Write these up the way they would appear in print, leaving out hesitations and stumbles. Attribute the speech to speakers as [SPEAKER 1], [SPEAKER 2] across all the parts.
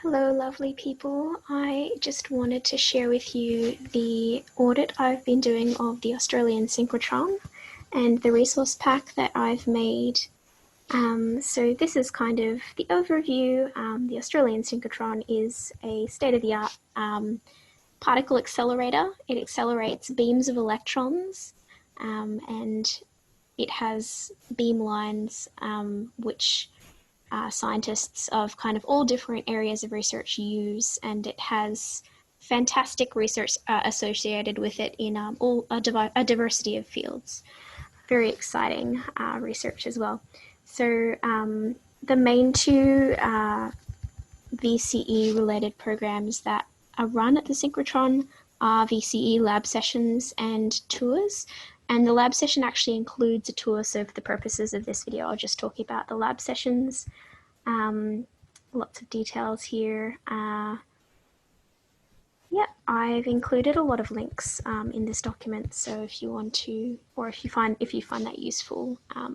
[SPEAKER 1] Hello, lovely people. I just wanted to share with you the audit I've been doing of the Australian Synchrotron and the resource pack that I've made. So this is kind of the overview. The Australian Synchrotron is a state-of-the-art particle accelerator. It accelerates beams of electrons, and it has beamlines which scientists of kind of all different areas of research use, and it has fantastic research associated with it in a diversity of fields. Very exciting research as well. So the main two VCE related programs that are run at the synchrotron are VCE lab sessions and tours. And the lab session actually includes a tour, so for the purposes of this video, I'll just talk about the lab sessions. Lots of details here. Yeah, I've included a lot of links in this document, so if you want to, or if you find that useful, I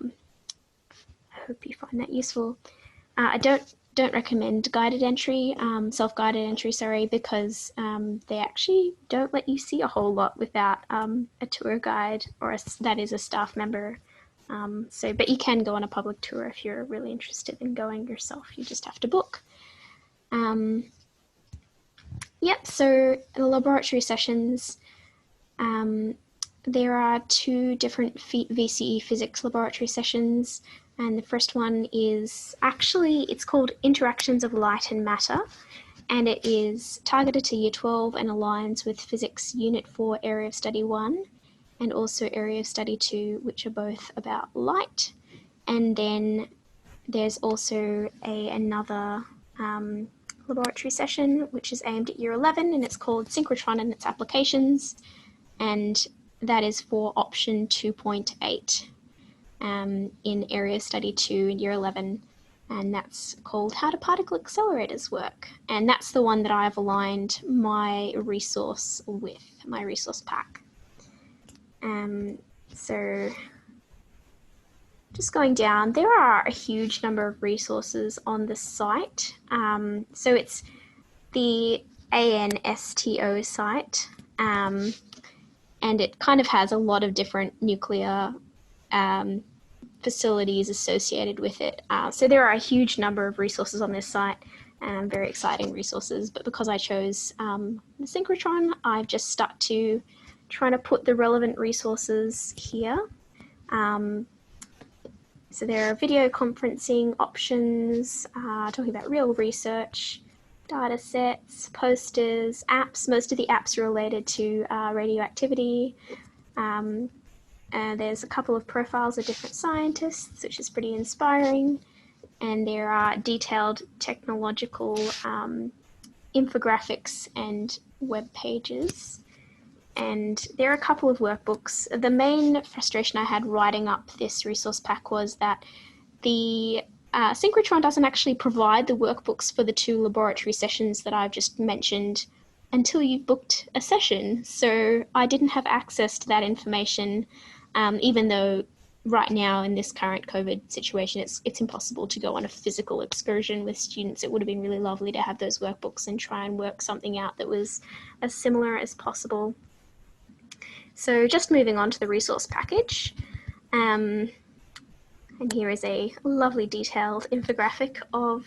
[SPEAKER 1] hope you find that useful. I don't recommend guided entry, self-guided entry, sorry, because they actually don't let you see a whole lot without a tour guide or that is a staff member. But you can go on a public tour if you're really interested in going yourself. You just have to book. Yep, so the laboratory sessions, there are two different VCE physics laboratory sessions, and the first one is it's called Interactions of Light and Matter, and it is targeted to Year 12 and aligns with Physics Unit 4 Area of Study 1 and also Area of Study 2, which are both about light. And then there's also another laboratory session, which is aimed at Year 11, and it's called Synchrotron and its Applications, and that is for option 2.8 in Area Study 2 in Year 11, and that's called How do Particle Accelerators Work? And that's the one that I've aligned my resource with, my resource pack. So just going down, there are a huge number of resources on the site. So it's the ANSTO site, and it kind of has a lot of different nuclear facilities associated with it. So there are a huge number of resources on this site, very exciting resources, but because I chose the synchrotron, I've just stuck to trying to put the relevant resources here. So there are video conferencing options, talking about real research, data sets, posters, apps. Most of the apps are related to radioactivity. There's a couple of profiles of different scientists, which is pretty inspiring. And there are detailed technological infographics and web pages. And there are a couple of workbooks. The main frustration I had writing up this resource pack was that the synchrotron doesn't actually provide the workbooks for the two laboratory sessions that I've just mentioned until you've booked a session. So I didn't have access to that information, even though right now in this current COVID situation, it's impossible to go on a physical excursion with students. It would have been really lovely to have those workbooks and try and work something out that was as similar as possible. So just moving on to the resource package. And here is a lovely detailed infographic of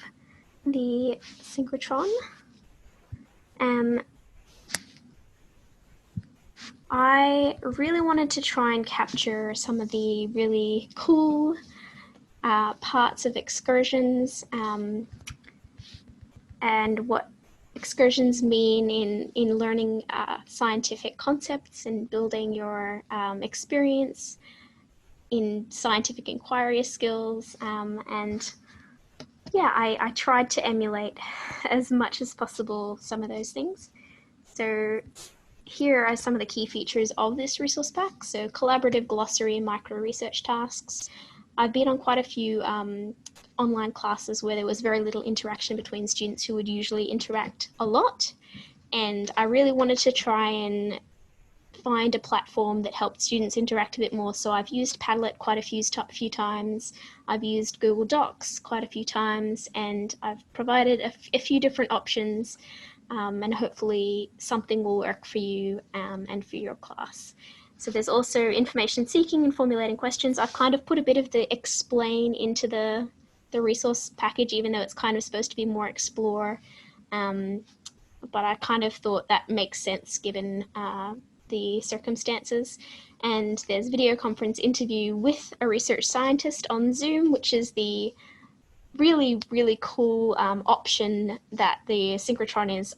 [SPEAKER 1] the synchrotron. I really wanted to try and capture some of the really cool parts of excursions and what excursions mean in learning scientific concepts and building your experience in scientific inquiry skills. And yeah, I tried to emulate as much as possible some of those things. So here are some of the key features of this resource pack. So collaborative glossary and micro research tasks. I've been on quite a few online classes where there was very little interaction between students who would usually interact a lot. And I really wanted to try and find a platform that helps students interact a bit more. So I've used Padlet quite a few times. I've used Google Docs quite a few times, and I've provided a few different options, and hopefully something will work for you and for your class. So there's also information seeking and formulating questions. I've kind of put a bit of the explain into the resource package, even though it's kind of supposed to be more explore. But I kind of thought that makes sense given the circumstances. And there's video conference interview with a research scientist on Zoom, which is the really, really cool option that the Synchrotron is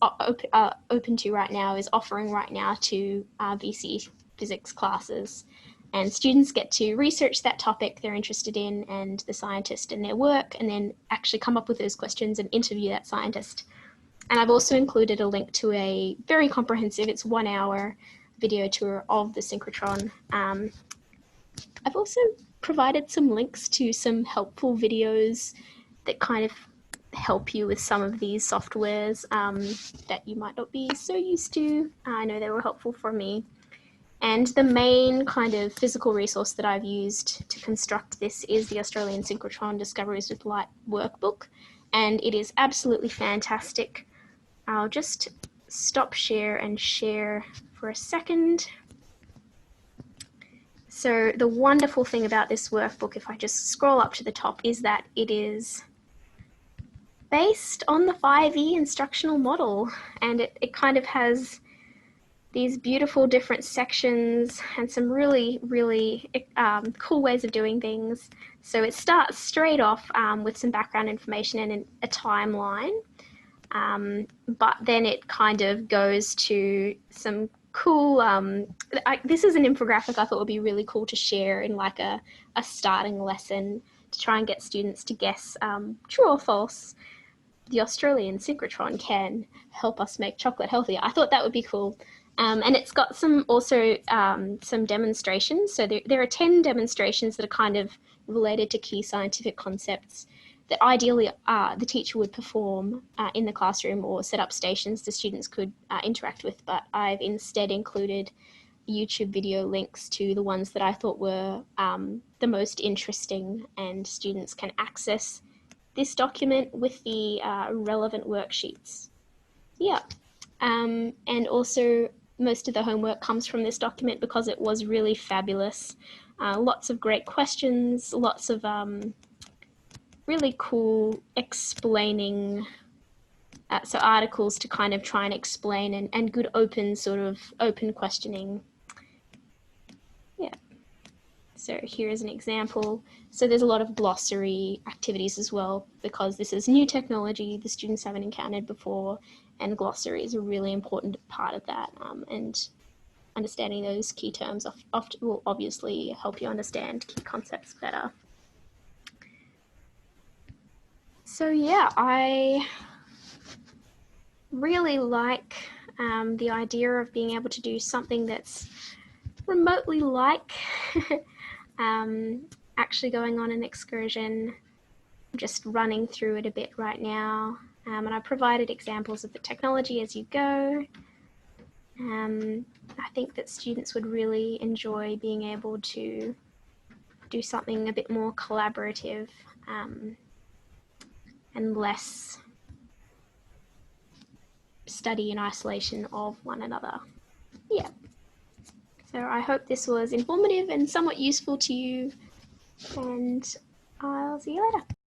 [SPEAKER 1] open to right now, is offering right now to VC physics classes. And students get to research that topic they're interested in and the scientist and their work, and then actually come up with those questions and interview that scientist. And I've also included a link to a very comprehensive, it's 1 hour video tour of the Synchrotron. I've also provided some links to some helpful videos that kind of help you with some of these softwares that you might not be so used to. I know they were helpful for me. And the main kind of physical resource that I've used to construct this is the Australian Synchrotron Discoveries with Light workbook, and it is absolutely fantastic. I'll just stop share and share for a second. So the wonderful thing about this workbook, if I just scroll up to the top, is that it is based on the 5E instructional model, and it kind of has these beautiful different sections and some really, really cool ways of doing things. So it starts straight off with some background information and a timeline. But then it kind of goes to some cool, this is an infographic I thought would be really cool to share in like a starting lesson to try and get students to guess true or false. The Australian Synchrotron can help us make chocolate healthier. I thought that would be cool. And it's got some demonstrations. So there are 10 demonstrations that are kind of related to key scientific concepts that ideally the teacher would perform in the classroom or set up stations the students could interact with, but I've instead included YouTube video links to the ones that I thought were the most interesting, and students can access this document with the relevant worksheets. Yeah, and also most of the homework comes from this document because it was really fabulous. Lots of great questions, lots of really cool explaining, so articles to kind of try and explain, and good open questioning. Yeah. So here is an example. So there's a lot of glossary activities as well, because this is new technology the students haven't encountered before, and glossary is a really important part of that. And understanding those key terms will obviously help you understand key concepts better. So yeah, I really like the idea of being able to do something that's remotely like actually going on an excursion. I'm just running through it a bit right now, and I provided examples of the technology as you go. I think that students would really enjoy being able to do something a bit more collaborative and less study in isolation of one another. Yeah. So I hope this was informative and somewhat useful to you, and I'll see you later.